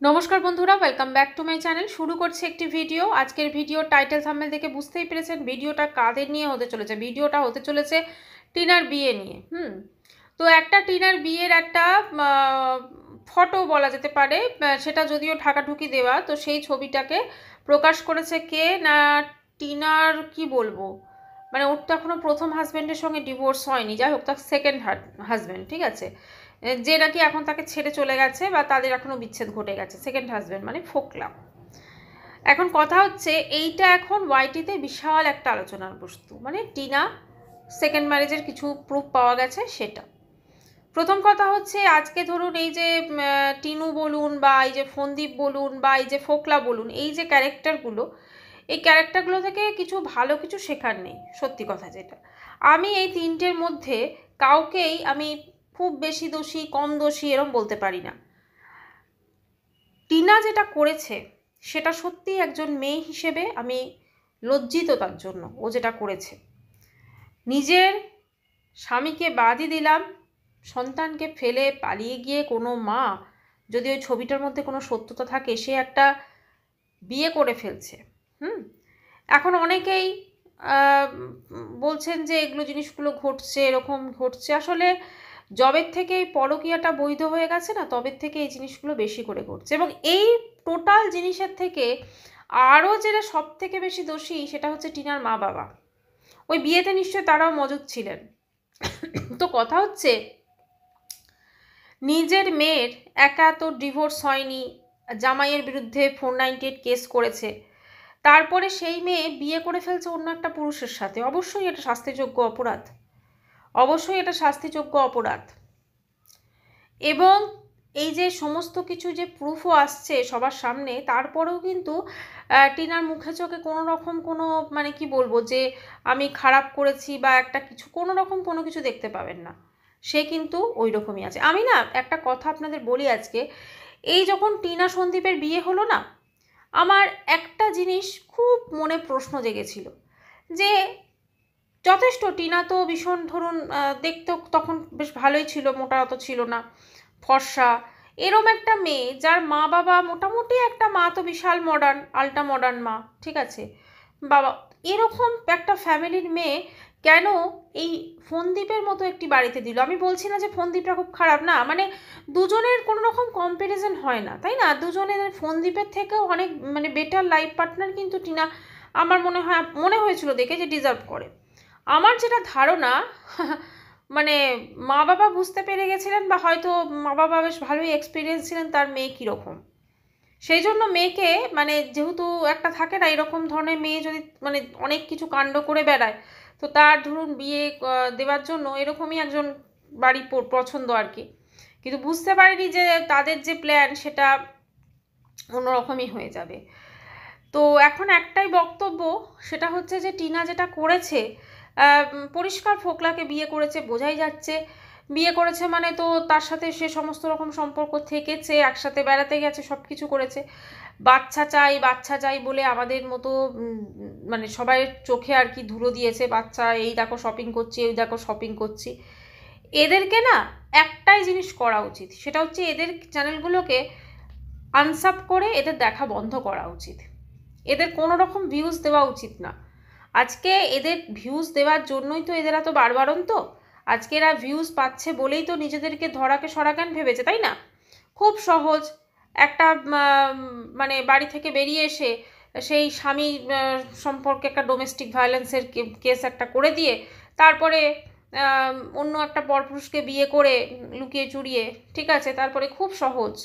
নমস্কার বন্ধুরা, welcome back to my channel. শুরু করছি একটি ভিডিও। আজকের ভিডিও টাইটেল থাম্বনেল দেখে বুঝতেই পেরেছেন ভিডিওটা কাদের নিয়ে হতে চলেছে। ভিডিওটা হতে চলেছে টিনার বিয়ে নিয়ে। তো একটা টিনার বিয়ের একটা ফটো বলা যেতে পারে, সেটা যদিও ঢাকাঢুকি দেওয়া, তো সেই ছবিটাকে প্রকাশ করেছে কে না, টিনার কি বলবো, মানে ওর তো এখনো প্রথম হাজব্যান্ডের সঙ্গে ডিভোর্স হয়নি, যাই হোক তার সেকেন্ড হাজব্যান্ড, ঠিক আছে, যে নাকি এখন তাকে ছেড়ে চলে গেছে বা তাদের এখনো বিচ্ছেদ ঘটে গেছে। সেকেন্ড হাজব্যান্ড মানে ফোকলা। এখন কথা হচ্ছে এইটা এখন ওয়াইটিতে বিশাল একটা আলোচনার বস্তু, মানে টিনা সেকেন্ড ম্যারেজের কিছু প্রুফ পাওয়া গেছে সেটা। প্রথম কথা হচ্ছে আজকে ধরুন এই যে টিনু বলুন বা এই যে ফন্দীপ বলুন বা এই যে ফোকলা বলুন, এই যে ক্যারেক্টারগুলো, এই ক্যারেক্টারগুলো থেকে কিছু ভালো কিছু শেখার নেই, সত্যি কথা যেটা। আমি এই তিনটের মধ্যে কাউকেই আমি খুব বেশি দোষী কম দোষী এরম বলতে পারি না। টিনা যেটা করেছে সেটা সত্যি একজন মেয়ে হিসেবে আমি লজ্জিত তার জন্য। ও যেটা করেছে, নিজের স্বামীকে বাদই দিলাম, সন্তানকে ফেলে পালিয়ে গিয়ে কোনো মা, যদি ওই ছবিটার মধ্যে কোনো সত্যতা থাকে, সে একটা বিয়ে করে ফেলছে। এখন অনেকেই বলছেন যে এগুলো জিনিসগুলো ঘটছে, এরকম ঘটছে। আসলে জবের থেকে এই পরকীয়াটা বৈধ হয়ে গেছে না, তবের থেকে এই জিনিসগুলো বেশি করে ঘটছে। এবং এই টোটাল জিনিসের থেকে আরও যেটা সব থেকে বেশি দোষী, সেটা হচ্ছে টিনার মা বাবা। ওই বিয়েতে নিশ্চয়ই তারাও মজুদ ছিলেন। তো কথা হচ্ছে নিজের মেয়ের একা তো ডিভোর্স হয়নি, জামাইয়ের বিরুদ্ধে 498 কেস করেছে, তারপরে সেই মেয়ে বিয়ে করে ফেলছে অন্য একটা পুরুষের সাথে। অবশ্যই এটা শাস্তিযোগ্য অপরাধ, অবশ্যই এটা শাস্তিযোগ্য অপরাধ। এবং এই যে সমস্ত কিছু যে প্রুফও আসছে সবার সামনে, তারপরেও কিন্তু টিনার মুখে চোখে কোনো রকম কোনো, মানে কি বলবো, যে আমি খারাপ করেছি বা একটা কিছু, কোনো রকম কোনো কিছু দেখতে পাবেন না। সে কিন্তু ওই রকমই আছে। আমি না একটা কথা আপনাদের বলি আজকে, এই যখন টিনা সন্দীপের বিয়ে হলো না, আমার একটা জিনিস খুব মনে প্রশ্ন জেগেছিল যে যথেষ্ট টিনা তো ভীষণ ধরুন দেখতেও তখন বেশ ভালোই ছিল, মোটা অত ছিল না, ফর্সা। এরম একটা মেয়ে যার মা বাবা মোটামুটি, একটা মা তো বিশাল মডার্ন, আল্ট্রা মডার্ন মা, ঠিক আছে, বাবা, এরকম একটা ফ্যামিলির মেয়ে কেন এই ফন্দীপের মতো একটি বাড়িতে দিল? আমি বলছি না যে ফন্দীপটা খুব খারাপ, না, মানে দুজনের কোনো রকম কম্প্যারিজন হয় না, তাই না? দুজনের ফন্দীপের থেকেও অনেক মানে বেটার লাইফ পার্টনার কিন্তু টিনা, আমার মনে হয়েছিল দেখে যে ডিজার্ভ করে। আমার যেটা ধারণা, মানে মা বাবা বুঝতে পেরে গেছিলেন, বা হয়তো মা বাবা বেশ ভালোই এক্সপিরিয়েন্স ছিলেন তার মেয়ে কীরকম, সেই জন্য মেয়েকে, মানে যেহেতু একটা থাকে না এরকম ধরনের মেয়ে যদি মানে অনেক কিছু কাণ্ড করে বেড়ায়, তো তার ধরুন বিয়ে দেওয়ার জন্য এরকমই একজন বাড়ি পছন্দ আর কি। কিন্তু বুঝতে পারিনি যে তাদের যে প্ল্যান সেটা অন্যরকমই হয়ে যাবে। তো এখন একটাই বক্তব্য, সেটা হচ্ছে যে টিনা যেটা করেছে, পরিষ্কার ফোকলাকে বিয়ে করেছে, বোঝাই যাচ্ছে। বিয়ে করেছে মানে তো তার সাথে সে সমস্ত রকম সম্পর্ক থেকেছে, একসাথে বেড়াতে গেছে, সব কিছু করেছে। বাচ্চা চাই বাচ্চা চাই বলে আমাদের মতো মানে সবাই চোখে আর কি ধুলো দিয়েছে, বাচ্চা এই দেখো শপিং করছি, এই দেখো শপিং করছি। এদেরকে না একটাই জিনিস করা উচিত, সেটা হচ্ছে এদের চ্যানেলগুলোকে আনসাব করে এদের দেখা বন্ধ করা উচিত। এদের কোনো রকম ভিউজ দেওয়া উচিত না। আজকে এদের ভিউজ দেওয়ার জন্যই তো এদের এত বাড়বাড়ন্ত। আজকে এরা ভিউজ পাচ্ছে বলেই তো নিজেদেরকে ধরাকে সরাজ্ঞান ভেবেছে, তাই না? খুব সহজ একটা মানে বাড়ি থেকে বেরিয়ে এসে সেই স্বামী সম্পর্কে একটা ডোমেস্টিক ভায়োলেন্সের কেস একটা করে দিয়ে, তারপরে অন্য একটা পরপুরুষকে বিয়ে করে লুকিয়ে চুরিয়ে, ঠিক আছে, তারপরে খুব সহজ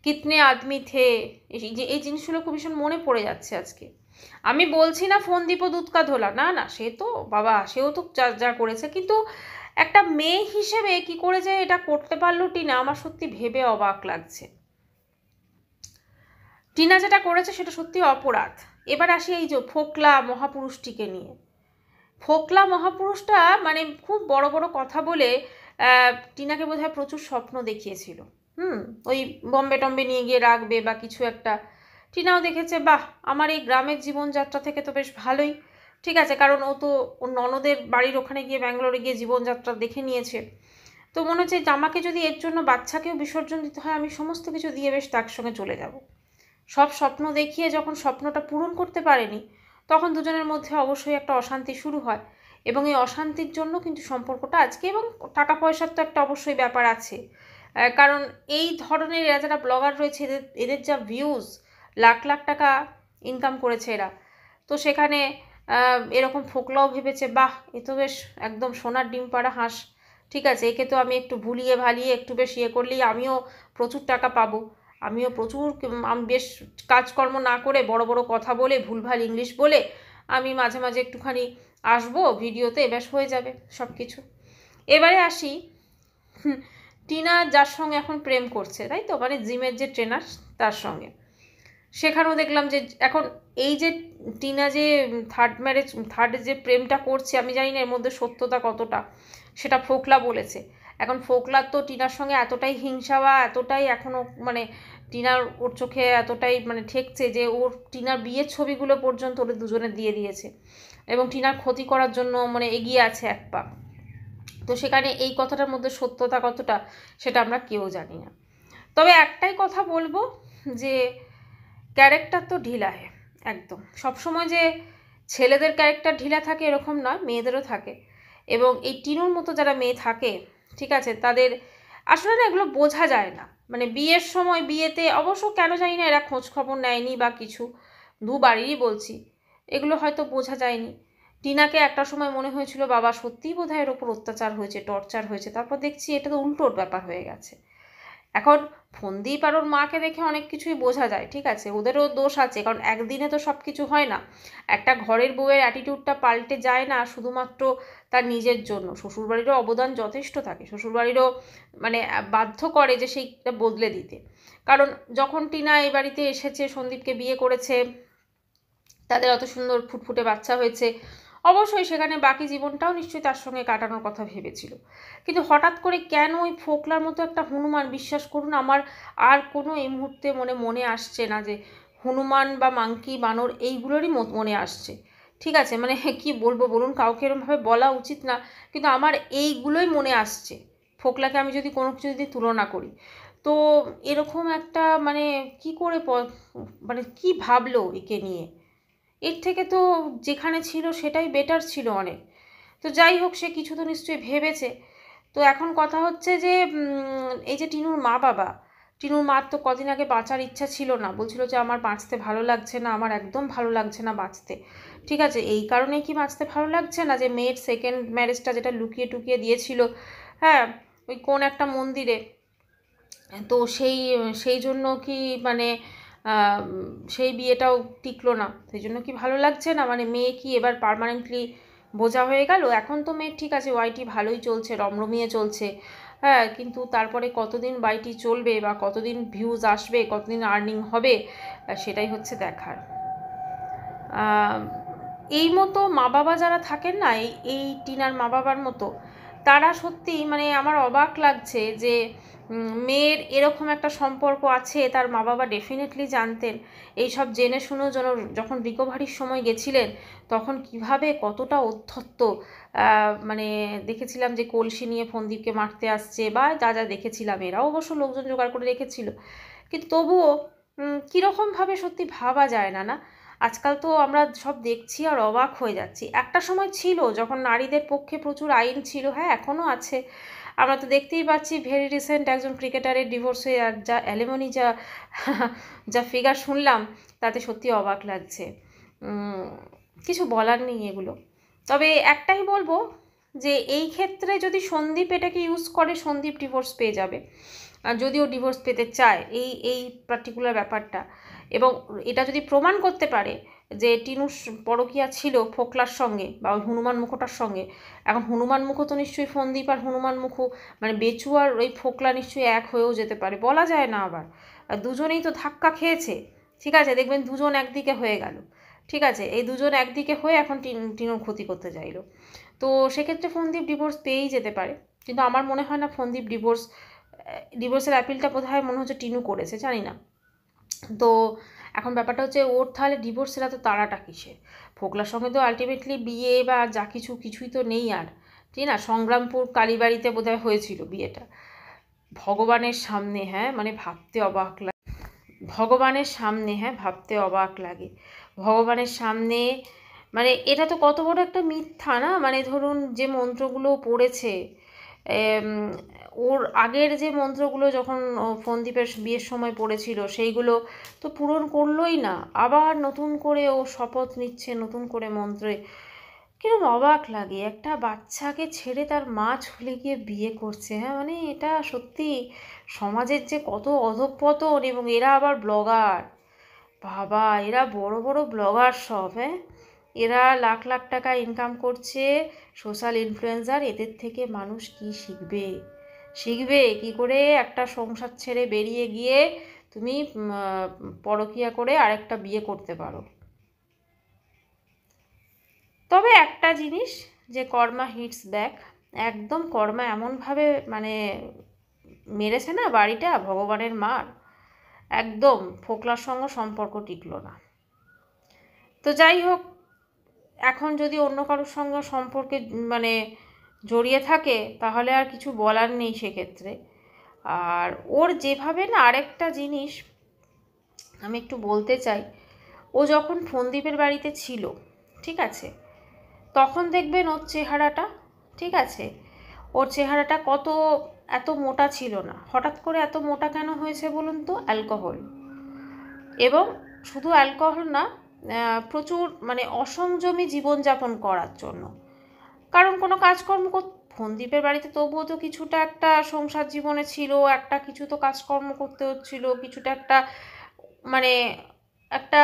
কিতনে আদমি থে, এই জিনিসগুলো খুব ভীষণ মনে পড়ে যাচ্ছে আজকে। আমি বলছি না ফন্দীপ দুধ কা ধোলা, না না, সে তো বাবা, সেও তো যা যা করেছে, কিন্তু একটা মেয়ে হিসেবে কি করে যে এটা করতে পারলো টিনা, আমার সত্যি ভেবে অবাক লাগছে। টিনা যেটা করেছে সেটা সত্যি অপরাধ। এবার আসি এই যে ফোকলা মহাপুরুষটিকে নিয়ে। ফোকলা মহাপুরুষটা মানে খুব বড় বড় কথা বলে টিনাকে বোধহয় প্রচুর স্বপ্ন দেখিয়েছিল। ওই বম্বে টম্বে নিয়ে গিয়ে রাখবে বা কিছু একটা। টিনাও দেখেছে, বাহ, আমার এই গ্রামের জীবনযাত্রা থেকে তো বেশ ভালোই, ঠিক আছে, কারণ ও তো ওর ননদের বাড়ির ওখানে গিয়ে ব্যাঙ্গালোরে গিয়ে জীবনযাত্রা দেখে নিয়েছে। তো মনে হচ্ছে আমাকে যদি এর জন্য বাচ্চাকেও বিসর্জন দিতে হয়, আমি সমস্ত কিছু দিয়ে বেশ তার সঙ্গে চলে যাব। সব স্বপ্ন দেখিয়ে যখন স্বপ্নটা পূরণ করতে পারেনি, তখন দুজনের মধ্যে অবশ্যই একটা অশান্তি শুরু হয়, এবং এই অশান্তির জন্য কিন্তু সম্পর্কটা আজকে, এবং টাকা পয়সার তো একটা অবশ্যই ব্যাপার আছে। কারণ এই ধরনের এরা যারা ব্লগার রয়েছে, এদের যা ভিউজ, লাখ লাখ টাকা ইনকাম করেছে এরা, তো সেখানে এরকম ফোকলাও ভেবেছে, বাহ এ তো বেশ একদম সোনার ডিম পাড়া হাঁস, ঠিক আছে, একে তো আমি একটু ভুলিয়ে ভালিয়ে একটু বেশ ইয়ে করলেই আমিও প্রচুর টাকা পাবো, আমিও প্রচুর আমি বেশ কাজকর্ম না করে বড় বড় কথা বলে ভুলভাল ইংলিশ বলে আমি মাঝে মাঝে একটুখানি আসবো ভিডিওতে, বেশ হয়ে যাবে সব কিছু। এবারে আসি টিনা যার সঙ্গে এখন প্রেম করছে, তাই তো, মানে জিমের যে ট্রেনার তার সঙ্গে, সেখানেও দেখলাম যে এখন এই যে টিনা যে থার্ড যে প্রেমটা করছে, আমি জানি না এর মধ্যে সত্যতা কতটা, সেটা ফোকলা বলেছে। এখন ফোকলার তো টিনার সঙ্গে এতটাই হিংসা বা এতটাই এখনও মানে টিনার ওর চোখে এতটাই মানে ঠেকছে যে ওর টিনার বিয়ের ছবিগুলো পর্যন্ত ওদের দুজনে দিয়ে দিয়েছে, এবং টিনার ক্ষতি করার জন্য মানে এগিয়ে আছে এক পা। তো সেখানে এই কথাটার মধ্যে সত্যতা কতটা সেটা আমরা কেউ জানি না। তবে একটাই কথা বলবো, যে ক্যারেক্টার তো ঢিলা একদম সবসময় যে ছেলেদের ক্যারেক্টার ঢিলা থাকে এরকম নয়, মেয়েদেরও থাকে। এবং এই টিনুর মতো যারা মেয়ে থাকে, ঠিক আছে, তাদের আসলে না এগুলো বোঝা যায় না। মানে বিয়ের সময় বিয়েতে অবশ্য কেন জানি না এরা খোঁজ খবর নেয়নি বা কিছু, দুবারই বলছি, এগুলো হয়তো বোঝা যায়নি। টিনাকে একটা সময় মনে হয়েছিল বাবা সত্যিই বোধহয় এর ওপর অত্যাচার হয়েছে, টর্চার হয়েছে, তারপর দেখছি এটা তো উল্টোর ব্যাপার হয়ে গেছে। এখন ফন্দীপ আর ওর মাকে দেখে অনেক কিছুই বোঝা যায়, ঠিক আছে, ওদেরও দোষ আছে, কারণ একদিনে তো সব কিছু হয় না। একটা ঘরের বউয়ের অ্যাটিটিউডটা পাল্টে যায় না শুধুমাত্র তার নিজের জন্য, শ্বশুরবাড়িরও অবদান যথেষ্ট থাকে, শ্বশুরবাড়িরও মানে বাধ্য করে যে সেইটা বদলে দিতে। কারণ যখন টিনা এই বাড়িতে এসেছে, সন্দীপকে বিয়ে করেছে, তাদের অত সুন্দর ফুটফুটে বাচ্চা হয়েছে, অবশ্যই সেখানে বাকি জীবনটাও নিশ্চয়ই তার সঙ্গে কাটানোর কথা ভেবেছিল। কিন্তু হঠাৎ করে কেন ওই ফোকলার মতো একটা হনুমান, বিশ্বাস করুন আমার আর কোনো এই মুহূর্তে মনে আসছে না যে হনুমান বা মাংকি বানর এইগুলোরই মনে আসছে, ঠিক আছে, মানে কি বলবো বলুন, কাউকে এরমভাবে বলা উচিত না, কিন্তু আমার এইগুলোই মনে আসছে। ফোকলাকে আমি যদি কোনো কিছু যদি তুলনা করি, তো এরকম একটা মানে কি করে মানে কি ভাবলো একে নিয়ে, এর থেকে তো যেখানে ছিল সেটাই বেটার ছিল অনেক। তো যাই হোক, সে কিছু তো নিশ্চয়ই ভেবেছে। তো এখন কথা হচ্ছে যে এই যে টিনুর মা বাবা, টিনুর মার তো কদিন আগে বাঁচার ইচ্ছা ছিল না, বলছিল যে আমার বাঁচতে ভালো লাগছে না, আমার একদম ভালো লাগছে না বাঁচতে, ঠিক আছে, এই কারণেই কি বাঁচতে ভালো লাগছে না যে মেয়ের সেকেন্ড ম্যারেজটা যেটা লুকিয়ে টুকিয়ে দিয়েছিল, হ্যাঁ, ওই কোন একটা মন্দিরে, তো সেই সেই জন্য কি মানে সেই বিয়েটাও টিকলো না, সেই জন্য কি ভালো লাগছে না, মানে মেয়ে কি এবার পার্মানেন্টলি বোঝা হয়ে গেল? এখন তো মেয়ে ঠিক আছে, ওয়াইটি ভালোই চলছে, রমরমিয়ে চলছে, হ্যাঁ, কিন্তু তারপরে কতদিন ওয়াইটি চলবে বা কতদিন ভিউজ আসবে, কতদিন আর্নিং হবে, সেটাই হচ্ছে দেখার। এই মতো মা বাবা যারা থাকেন না, এই টিনার মা বাবার মতো, তারা সত্যি মানে আমার অবাক লাগছে যে মেয়ের এরকম একটা সম্পর্ক আছে, তার মা বাবা ডেফিনেটলি জানতেন। এইসব জেনে শুনেও যখন রিকভারির সময় গেছিলেন, তখন কিভাবে কতটা অধ্যত্ত, মানে দেখেছিলাম যে কলসি নিয়ে ফন্দীপকে মারতে আসছে বা যা যা দেখেছিলাম, এরাও অবশ্য লোকজন জোগাড় করে রেখেছিল, কিন্তু তবুও কীরকমভাবে সত্যি ভাবা যায় না, না, আজকাল তো আমরা সব দেখছি আর অবাক হয়ে যাচ্ছি। একটা সময় ছিল যখন নারীদের পক্ষে প্রচুর আইন ছিল, হ্যাঁ এখনও আছে, আমরা তো দেখতেই পাচ্ছি ভেরি রিসেন্ট একজন ক্রিকেটারের ডিভোর্স হয়ে আর যা অ্যালিমনি যা যা ফিগার শুনলাম, তাতে সত্যি অবাক লাগছে। কিছু বলার নেই এগুলো। তবে একটাই বলবো, যে এই ক্ষেত্রে যদি সন্দীপ এটাকে ইউজ করে, সন্দীপ ডিভোর্স পেয়ে যাবে, যদিও ডিভোর্স পেতে চায় এই পার্টিকুলার ব্যাপারটা, এবং এটা যদি প্রমাণ করতে পারে যে টিনু পরকীয়া ছিল ফোকলার সঙ্গে বা ওই হনুমান মুখোটার সঙ্গে, এখন হনুমান মুখো তো নিশ্চয়ই ফন্দীপ আর হনুমান মুখো মানে বেচু আর ওই ফোকলা নিশ্চয়ই এক হয়েও যেতে পারে, বলা যায় না আবার, দুজনেই তো ধাক্কা খেয়েছে, ঠিক আছে, দেখবেন দুজন একদিকে হয়ে গেল, ঠিক আছে, এই দুজন একদিকে হয়ে এখন টিনুর ক্ষতি করতে চাইলো, তো সেক্ষেত্রে ফন্দীপ ডিভোর্স পেয়েই যেতে পারে। কিন্তু আমার মনে হয় না ফন্দীপ ডিভোর্সের অ্যাপিলটা বোধহয় মনে হচ্ছে টিনু করেছে, জানি না। তো এখন ব্যাপারটা হচ্ছে ওর তাহলে ডিভোর্সের এত তাড়াটা কিসের? ফোকলার সঙ্গে তো আলটিমেটলি বিয়ে বা যা কিছুই তো নেই আর, ঠিক না, সংগ্রামপুর কালীবাড়িতে বোধহয় হয়েছিল বিয়েটা। ভগবানের সামনে, হ্যাঁ, মানে ভাবতে অবাক লাগে। ভগবানের সামনে, হ্যাঁ, ভাবতে অবাক লাগে। ভগবানের সামনে, মানে এটা তো কত বড় একটা মিথ্যা না। মানে ধরুন যে মন্ত্রগুলো পড়েছে, ওর আগের যে মন্ত্রগুলো যখন ফোনদীপের বিয়ের সময় পড়েছিল সেইগুলো তো পূরণ করলোই না, আবার নতুন করে ও শপথ নিচ্ছে নতুন করে মন্ত্রে। কিরকম অবাক লাগে, একটা বাচ্চাকে ছেড়ে তার মা চলে গিয়ে বিয়ে করছে। হ্যাঁ, মানে এটা সত্যি সমাজের যে কত অধঃপতন। এবং এরা আবার ব্লগার, বাবা, এরা বড় বড় ব্লগার সব। হ্যাঁ, এরা লাখ লাখ টাকা ইনকাম করছে, সোশ্যাল ইনফ্লুয়েন্সার। এদের থেকে মানুষ কি শিখবে? শিখবে কি করে একটা সংসার ছেড়ে বেরিয়ে গিয়ে তুমি পরকীয়া করে আরেকটা বিয়ে করতে পারো? তবে একটা জিনিস, যে কর্মা হিটস ব্যাক, একদম কর্মা এমনভাবে মানে মেরেছে না বাড়িটা, ভগবানের মার, একদম ফোকলার সঙ্গে সম্পর্ক টিকলো না। তো যাই হোক, এখন যদি অন্য কারোর সঙ্গে সম্পর্কে মানে জড়িয়ে থাকে তাহলে আর কিছু বলার নেই সেক্ষেত্রে। আর ওর যেভাবে না, আরেকটা জিনিস আমি একটু বলতে চাই, ও যখন ফোনদীপের বাড়িতে ছিল, ঠিক আছে, তখন দেখবেন ওর চেহারাটা, ঠিক আছে, ওর চেহারাটা কত এত মোটা ছিল না। হঠাৎ করে এত মোটা কেন হয়েছে বলুন তো? অ্যালকোহল। এবং শুধু অ্যালকোহল না, প্রচুর মানে অসংযমী জীবনযাপন করার জন্য। কারণ কোনো কাজকর্ম ফোনদীপের বাড়িতে তবুও তো কিছুটা একটা সংসার জীবনে ছিল, একটা কিছু তো কাজকর্ম করতে হচ্ছিল, কিছুটা একটা মানে একটা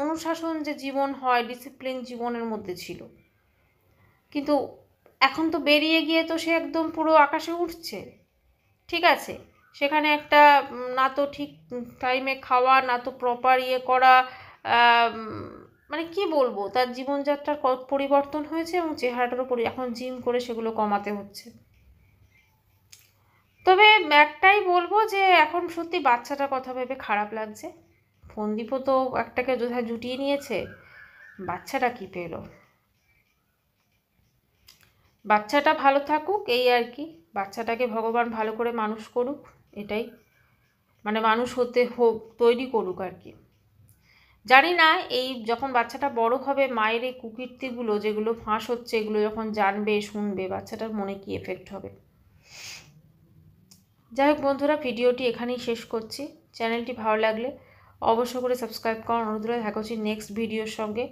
অনুশাসন যে জীবন হয়, ডিসিপ্লিন জীবনের মধ্যে ছিল। কিন্তু এখন তো বেরিয়ে গিয়ে তো সে একদম পুরো আকাশে উঠছে, ঠিক আছে। সেখানে একটা না তো ঠিক টাইমে খাওয়া, না তো প্রপার ইয়ে করা, মানে কি বলবো, তার জীবনযাত্রার পরিবর্তন হয়েছে এবং চেহারাটারও এখন জিম করে সেগুলো কমাতে হচ্ছে। তবে একটাই বলবো যে এখন সত্যি বাচ্চাটার কথা ভেবে খারাপ লাগছে। ফোনদীপও তো একটাকে যথায় জুটিয়ে নিয়েছে, বাচ্চাটা কি পেল? বাচ্চাটা ভালো থাকুক, এই আর কি। বাচ্চাটাকে ভগবান ভালো করে মানুষ করুক, এটাই, মানে মানুষ হতে হোক, তৈরি করুক আর কি। জানি না এই যখন বাচ্চাটা বড় হবে, মায়ের এই কুকীর্তিগুলো যেগুলো ফাঁস হচ্ছে এগুলো যখন জানবে শুনবে, বাচ্চাটার মনে কি এফেক্ট হবে। যাই হোক বন্ধুরা, ভিডিওটি এখানেই শেষ করছি। চ্যানেলটি ভালো লাগলে অবশ্য করে সাবস্ক্রাইব করার অনুরোধ রইল। দেখা হচ্ছে নেক্সট ভিডিওর সঙ্গে।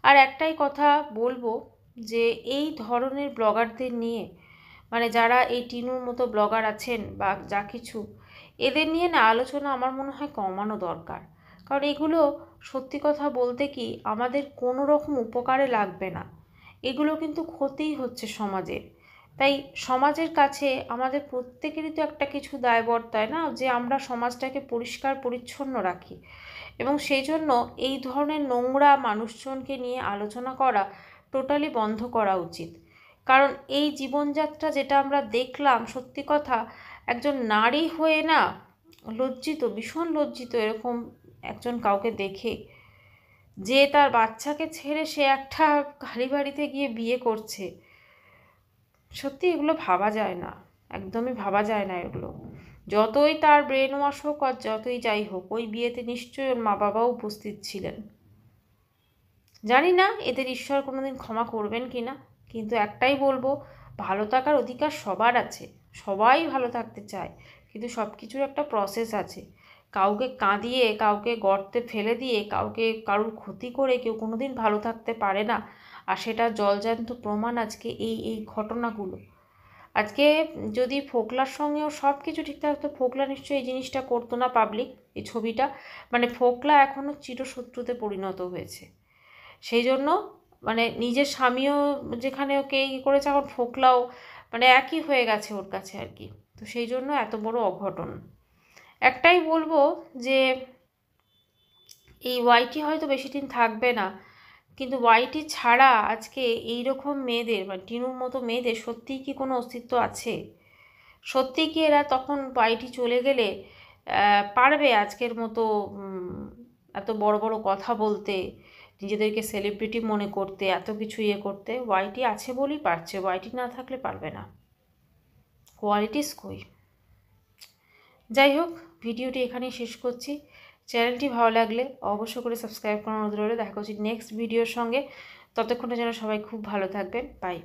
আর একটাই কথা বলবো, যে এই ধরনের ব্লগারদের নিয়ে, মানে যারা এই টিনুর মতো ব্লগার আছেন বা যা কিছু, এদের নিয়ে না আলোচনা আমার মনে হয় কমানো দরকার। কারণ এগুলো সত্যি কথা বলতে কি আমাদের কোনো রকম উপকারে লাগবে না, এগুলো কিন্তু ক্ষতিই হচ্ছে সমাজের। তাই সমাজের কাছে আমাদের প্রত্যেকেরই তো একটা কিছু দায়বদ্ধ, তাই না, যে আমরা সমাজটাকে পরিষ্কার পরিচ্ছন্ন রাখি। এবং সেই জন্য এই ধরনের নোংরা মানুষজনকে নিয়ে আলোচনা করা টোটালি বন্ধ করা উচিত। কারণ এই জীবনযাত্রা যেটা আমরা দেখলাম, সত্যি কথা, একজন নারী হয়ে না লজ্জিত, ভীষণ লজ্জিত এরকম একজন কাউকে দেখে, যে তার বাচ্চাকে ছেড়ে সে একটা কালীবাড়িতে গিয়ে বিয়ে করছে। সত্যি এগুলো ভাবা যায় না, একদমই ভাবা যায় না এগুলো। যতই তার ব্রেন ওয়াশ হোক আর যতই যাই হোক, ওই বিয়েতে নিশ্চয়ই ওর মা বাবাও উপস্থিত ছিলেন। জানি না এদের ঈশ্বর কোনোদিন ক্ষমা করবেন কি না, কিন্তু একটাই বলবো, ভালো থাকার অধিকার সবার আছে, সবাই ভালো থাকতে চায়, কিন্তু সব কিছুর একটা প্রসেস আছে। কাউকে কাঁদিয়ে, কাউকে গর্তে ফেলে দিয়ে, কাউকে কারুর ক্ষতি করে কেউ কোনোদিন ভালো থাকতে পারে না। আর সেটা জলজ্যান্ত প্রমাণ আজকে এই এই ঘটনাগুলো। আজকে যদি ফোকলার সঙ্গেও সব কিছু ঠিক থাকতো, ফোকলা নিশ্চয়ই এই জিনিসটা করতো না পাবলিক, এই ছবিটা। মানে ফোকলা এখনও চিরশত্রুতে পরিণত হয়েছে। সেই জন্য মানে নিজের স্বামীও যেখানে ওকে ই করেছে, এখন ফোকলাও মানে একই হয়ে গেছে ওর কাছে আর কি। তো সেই জন্য এত বড় অঘটন। একটাই বলবো যে এই ওয়াইটি হয়তো বেশি দিন থাকবে না, কিন্তু ওয়াইটি ছাড়া আজকে এই রকম মেয়েদের, মানে টিনুর মতো মেয়েদের সত্যিই কি কোনো অস্তিত্ব আছে? সত্যিই কি এরা তখন ওয়াইটি চলে গেলে পারবে আজকের মতো এত বড় বড় কথা বলতে, নিজেদেরকে সেলিব্রিটি মনে করতে, এত কিছু ইয়ে করতে। ওয়াইটি আছে বলেই পারছে, ওয়াইটি না থাকলে পারবে না। কোয়ালিটিস কই। যাই হোক, ভিডিওটি এখানেই শেষ করছি। চ্যানেলটি ভালো লাগলে অবশ্যই করে সাবস্ক্রাইব করার অনুরোধ রইল। দেখা উচিত নেক্সট ভিডিওর সঙ্গে। ততক্ষণে যেন সবাই খুব ভালো থাকবেন। বাই।